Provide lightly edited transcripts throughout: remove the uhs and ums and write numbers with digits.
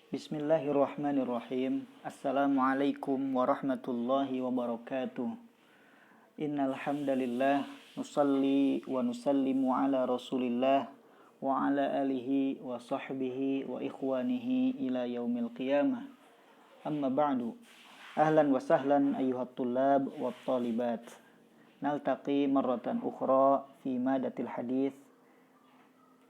Bismillahirrahmanirrahim. Assalamualaikum warahmatullahi wabarakatuh. Innal hamdalillah nusalli wa nusallimu ala Rasulillah wa ala alihi wa sahbihi wa ikhwanihi ila yaumil qiyamah. Amma ba'du. Ahlan wa sahlan ayyuhat tullab wa talibat. Naltaqi marratan ukhra fi madatil hadith.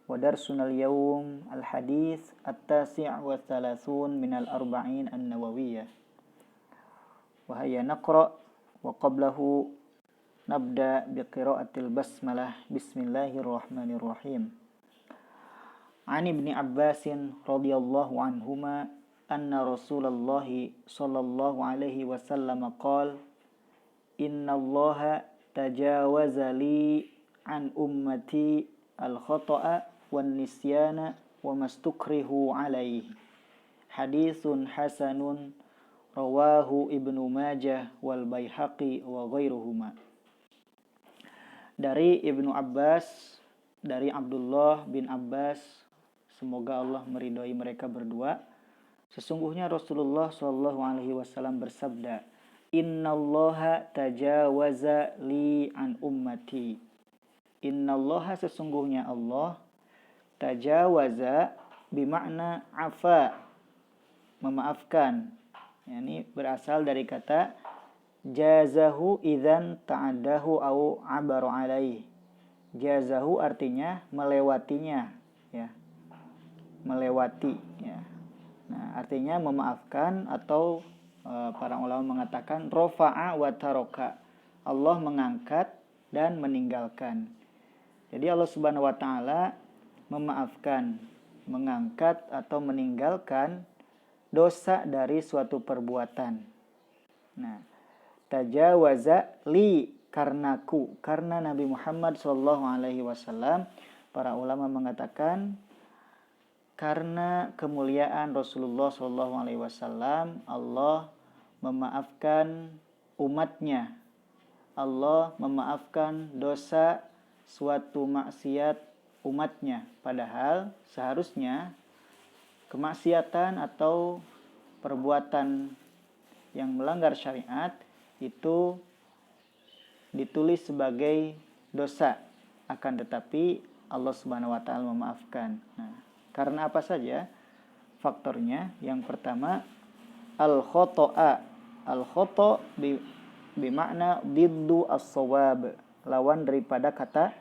ودرسنا اليوم الحديث التاسع والثلاثون من الأربعين النووية وهي نقرأ وقبله نبدأ بقراءة البسملة بسم الله الرحمن الرحيم عن ابن عباس رضي الله عنهما أن رسول الله صلى الله عليه وسلم قال إن الله تجاوز لي عن أمتي الخطأ wan nisyana wa mastukrihu alaihi. Haditsun hasanun rawahu Ibnu Majah wal Baihaqi wa ghairuhuma. Dari Ibnu Abbas, dari Abdullah bin Abbas, semoga Allah meridhai mereka berdua, sesungguhnya Rasulullah sallallahu alaihi wasallam bersabda, "Innallaha tajawaza li an ummati." Innallaha sesungguhnya Allah tajawaza bimakna afa, memaafkan. Ini berasal dari kata jazahu idzan ta'addahu au abaru alaih. Jazahu artinya melewatinya, ya. Melewati, ya. Nah, artinya memaafkan atau para ulama mengatakan rafa'a wa taraka. Allah mengangkat dan meninggalkan. Jadi Allah Subhanahu wa taala memaafkan, mengangkat atau meninggalkan dosa dari suatu perbuatan. Nah, tajawaza li karnaku, karena Nabi Muhammad sallallahu alaihi wasallam, para ulama mengatakan karena kemuliaan Rasulullah sallallahu alaihi wasallam, Allah memaafkan umatnya. Allah memaafkan dosa suatu maksiat umatnya, padahal seharusnya kemaksiatan atau perbuatan yang melanggar syariat itu ditulis sebagai dosa, akan tetapi Allah Subhanahu wa taala memaafkan. Nah, karena apa saja faktornya? Yang pertama, al-khoto'a. Al-khoto' bimakna diddu as-shawab, lawan daripada kata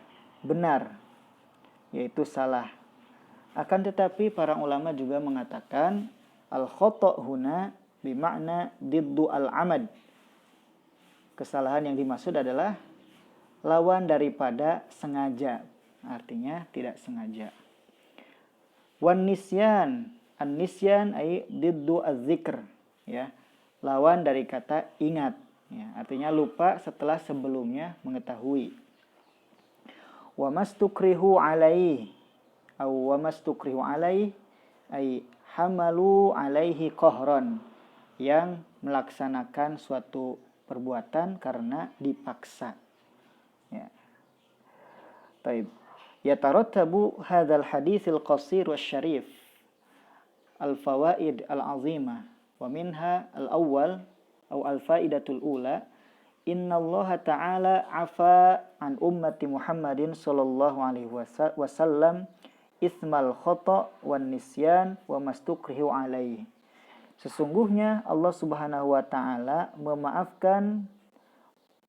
benar, yaitu salah. Akan tetapi para ulama juga mengatakan al-khata' huna bimakna diddu al-amad. Kesalahan yang dimaksud adalah lawan daripada sengaja, artinya tidak sengaja. Wan nisyan, an-nisyan ay diddu az-zikr, ya. Lawan dari kata ingat, ya, artinya lupa setelah sebelumnya mengetahui. Wa mastukrihu alaihi atau wa mastukrihu alaihi ay hamalu alaihi qahran, yang melaksanakan suatu perbuatan karena dipaksa, ya. Baik, yatarattabu hadzal haditsil qasir wasyarif al-fawaid al-azimah wa minha al-awwal atau al-faidatul ula, innallaha ta'ala afa an ummati Muhammadin sallallahu alaihi wasallam ismal khata' wan nisyan wa mastukrihu alaihi. Sesungguhnya Allah Subhanahu wa taala memaafkan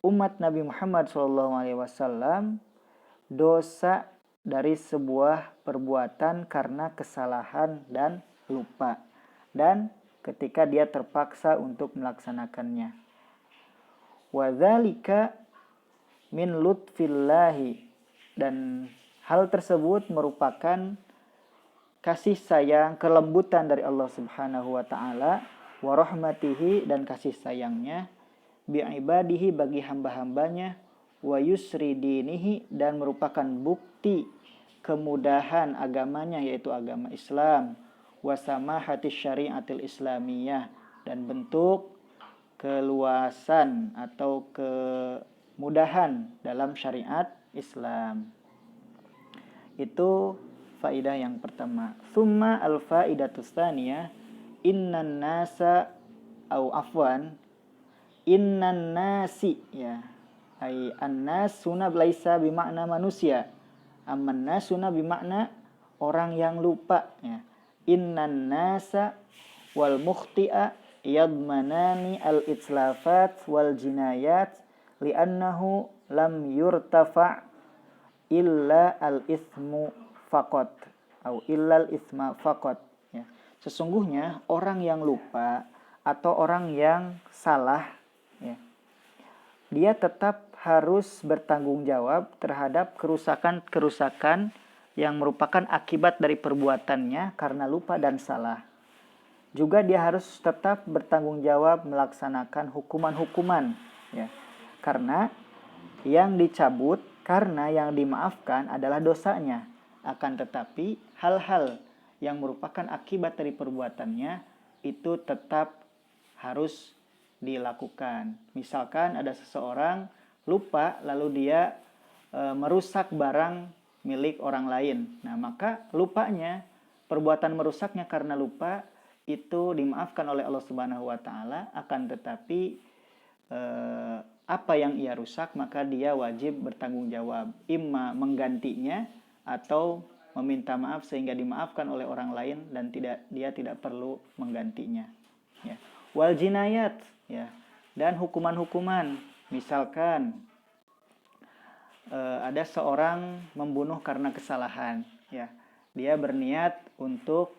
umat Nabi Muhammad sallallahu alaihi wasallam dosa dari sebuah perbuatan karena kesalahan dan lupa, dan ketika dia terpaksa untuk melaksanakannya. Wa dzalika min lutfillahi, dan hal tersebut merupakan kasih sayang, kelembutan dari Allah Subhanahu wa taala, wa rahmatihi, dan kasih sayangnya, bi ibadihi, bagi hamba-hambanya, wa yusri dinihi, dan merupakan bukti kemudahan agamanya, yaitu agama Islam, wa samahati syariatil islamiyah, dan bentuk keluasan atau kemudahan dalam syariat Islam. Itu faidah yang pertama. Tsumma al-faidatus tsaniyah, innan nasa au afwan innan nasi, ya, ai annas suna laisa bimakna manusia, amman nasuna bimakna orang yang lupa, ya. Innan nasa wal mukhti'a yadmanani al itslafat wal jinayat li'annahu lam yurtafa illa al ismu faqat atau illal isma faqat, ya. Sesungguhnya orang yang lupa atau orang yang salah, ya, dia tetap harus bertanggung jawab terhadap kerusakan-kerusakan yang merupakan akibat dari perbuatannya karena lupa dan salah. Juga dia harus tetap bertanggung jawab melaksanakan hukuman-hukuman, ya. Karena yang dicabut, karena yang dimaafkan adalah dosanya. Akan tetapi hal-hal yang merupakan akibat dari perbuatannya itu tetap harus dilakukan. Misalkan ada seseorang lupa lalu dia merusak barang milik orang lain. Nah, maka lupanya, perbuatan merusaknya karena lupa itu dimaafkan oleh Allah Subhanahu wa taala, akan tetapi apa yang ia rusak maka dia wajib bertanggung jawab, imma menggantinya atau meminta maaf sehingga dimaafkan oleh orang lain dan dia tidak perlu menggantinya, ya. Wal jinayat, ya, dan hukuman-hukuman. Misalkan ada seorang membunuh karena kesalahan, ya. Dia berniat untuk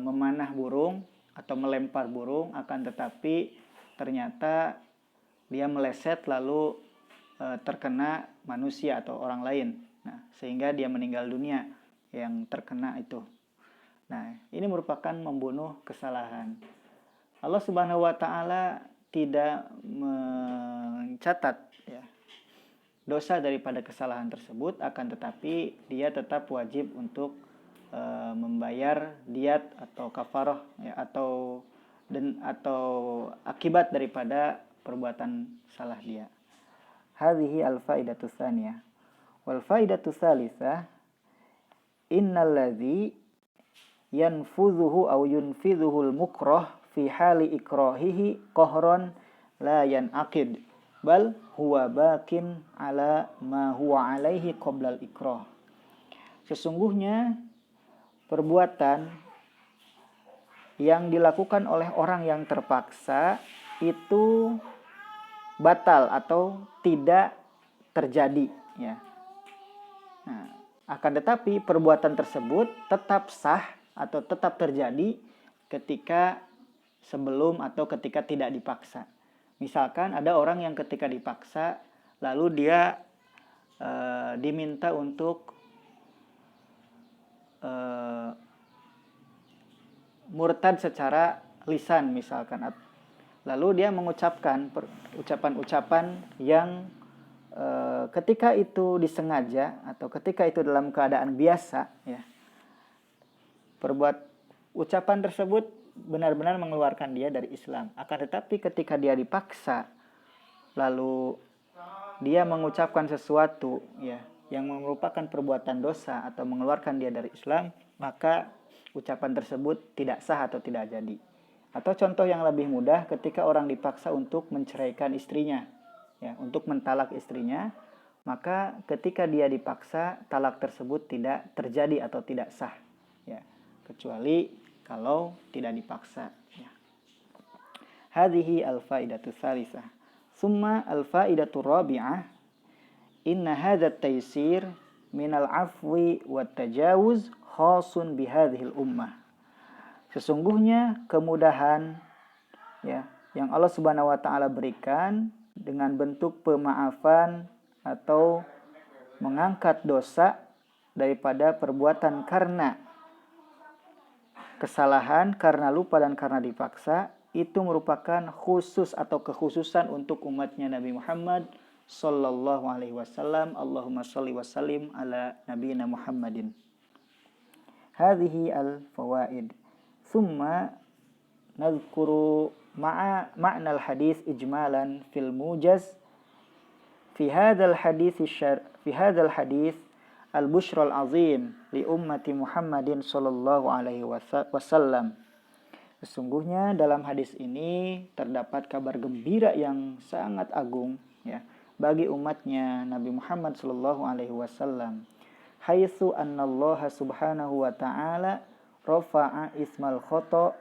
memanah burung atau melempar burung, akan tetapi ternyata dia meleset lalu terkena manusia atau orang lain. Nah, sehingga dia meninggal dunia yang terkena itu. Nah, ini merupakan membunuh kesalahan. Allah Subhanahu wa taala tidak mencatat, ya, dosa daripada kesalahan tersebut, akan tetapi dia tetap wajib untuk membayar diat atau kafarah, ya, atau akibat daripada perbuatan salah dia. Hadhihi al-faidatu tsaniyah. Wal faidatu tsalisah, innal ladzi yanfudhuhu aw yunfidhuhu al-mukrah fi hali ikrahihi qahran la yanaqid bal huwa bakin ala ma huwa alaihi qabla al-ikrah. Sesungguhnya perbuatan yang dilakukan oleh orang yang terpaksa itu batal atau tidak terjadi, ya. Nah, akan tetapi perbuatan tersebut tetap sah atau tetap terjadi ketika sebelum atau ketika tidak dipaksa. Misalkan ada orang yang ketika dipaksa lalu dia diminta untuk murtad secara lisan misalkan, lalu dia mengucapkan ucapan-ucapan yang ketika itu disengaja atau ketika itu dalam keadaan biasa, ya, ucapan tersebut benar-benar mengeluarkan dia dari Islam. Akan tetapi ketika dia dipaksa lalu dia mengucapkan sesuatu, ya, yang merupakan perbuatan dosa atau mengeluarkan dia dari Islam, maka ucapan tersebut tidak sah atau tidak jadi. Atau contoh yang lebih mudah, ketika orang dipaksa untuk menceraikan istrinya, ya, untuk mentalak istrinya, maka ketika dia dipaksa, talak tersebut tidak terjadi atau tidak sah, ya, kecuali kalau tidak dipaksa, ya. Hadhihi al-faidatu tsalisah. Summa al-faidatu rabi'ah, inna hadha at-taysir minal afwi wat tajawuz khasun bihadhil ummah. Sesungguhnya kemudahan, ya, yang Allah Subhanahu wa taala berikan dengan bentuk pemaafan atau mengangkat dosa daripada perbuatan karena kesalahan, karena lupa dan karena dipaksa, itu merupakan khusus atau kekhususan untuk umatnya Nabi Muhammad sallallahu alaihi wasallam. Allahumma shalli wa sallim ala nabiyina Muhammadin. Hadhihi al-fawaid. Thumma nadhkuru ma'na al-hadis ijmalan fil mujaz. Fi hadzal hadis al-bushra al-azim li ummati Muhammadin sallallahu alaihi wasallam. Sesungguhnya dalam hadis ini terdapat kabar gembira yang sangat agung ya bagi umatnya Nabi Muhammad sallallahu alaihi wasallam. Haitsu annallaha subhanahu wa ta'ala rafa'a ismal khata'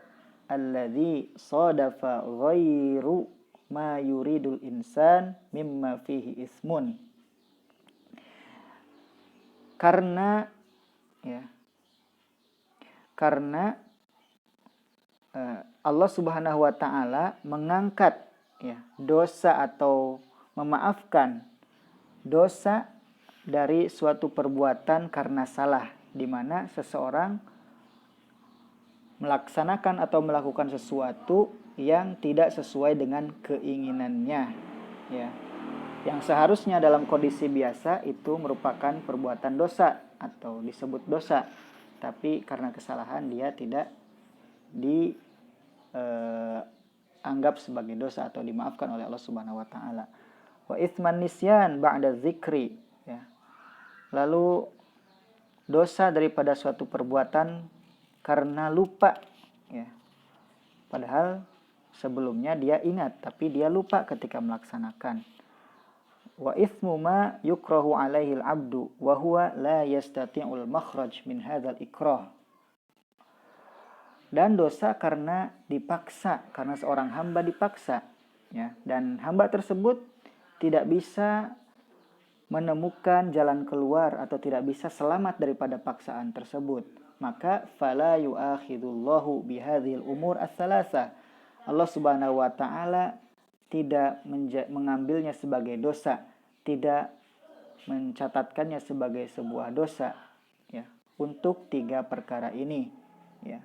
alladzi sadafa ghairu ma yuridul insan mimma fihi ismun. Karena Allah Subhanahu wa taala mengangkat dosa atau memaafkan dosa dari suatu perbuatan karena salah, di mana seseorang melaksanakan atau melakukan sesuatu yang tidak sesuai dengan keinginannya ya. Yang seharusnya dalam kondisi biasa itu merupakan perbuatan dosa atau disebut dosa, tapi karena kesalahan dia tidak dianggap sebagai dosa atau dimaafkan oleh Allah Subhanahu wa taala. Wa itsman nisyan ba'da dzikri ya. Lalu dosa daripada suatu perbuatan karena lupa ya. Padahal sebelumnya dia ingat tapi dia lupa ketika melaksanakan. Wa itsmu ma yukrahu alaihi al-'abdu wa huwa la yastati'ul makhraj min hadzal ikrah. Dan dosa karena dipaksa, karena seorang hamba dipaksa ya, dan hamba tersebut tidak bisa menemukan jalan keluar atau tidak bisa selamat daripada paksaan tersebut, maka fala yu'akhidullahu bihadzal umur ats-tsalatsa. Allah Subhanahu wa taala tidak mengambilnya sebagai dosa, tidak mencatatkannya sebagai sebuah dosa ya, untuk 3 perkara ini ya.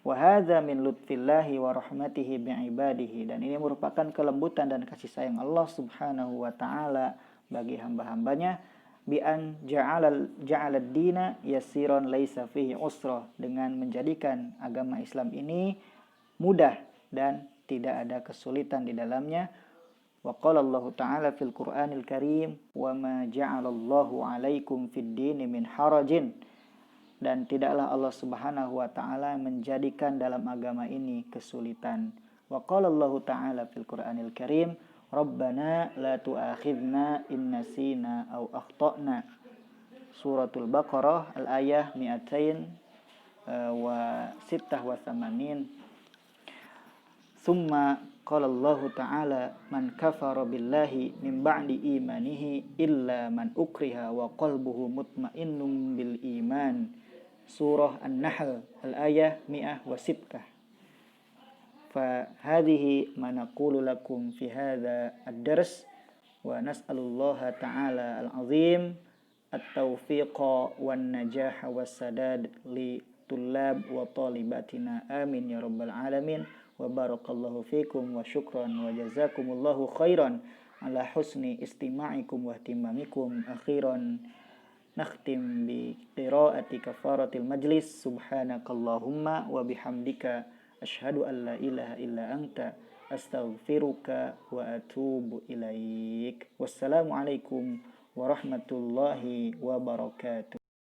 Wa hadza min lutfillahi wa rahmatihi bi'ibadihi, dan ini merupakan kelembutan dan kasih sayang Allah Subhanahu wa taala bagi hamba-hambanya, bi an ja'ala ad-dina yasiran laisa fihi usra, dengan menjadikan agama Islam ini mudah dan tidak ada kesulitan di dalamnya. Wa qala Allah ta'ala fil Qur'anil Karim wa ma ja'alallahu 'alaikum fid dini min harajin, dan tidaklah Allah Subhanahu wa taala menjadikan dalam agama ini kesulitan. Wa qala Allah ta'ala fil Qur'anil Karim Rabbana la tu'akhidna in nasina aw akhtana. Suratul Baqarah al-ayah 286. Summa qala Allah ta'ala man kafara billahi min ba'di imanihi illa man ukriha wa qalbuhu mutmainnun bil iman. Surah An-Nahl al-ayah 106. Fahadhihi ma naqulu lakum fi hadha ad-dars wa nas'alullaha ta'ala al-azim at-tawfiqa wan najaha was-sadad li tullab wa talibatina amin ya rabbal alamin. Wa barakallahu fikum wa syukran wa jazakumullahu khairan ala husni istima'ikum wa ihtimamikum. Akhiran nakhtim bi qiraati kafaratil majlis. Subhanakallahumma wa bihamdika asyhadu an la ilaha illa anta astaghfiruka wa atubu ilaik. Wassalamu alaikum warahmatullahi wabarakatuh.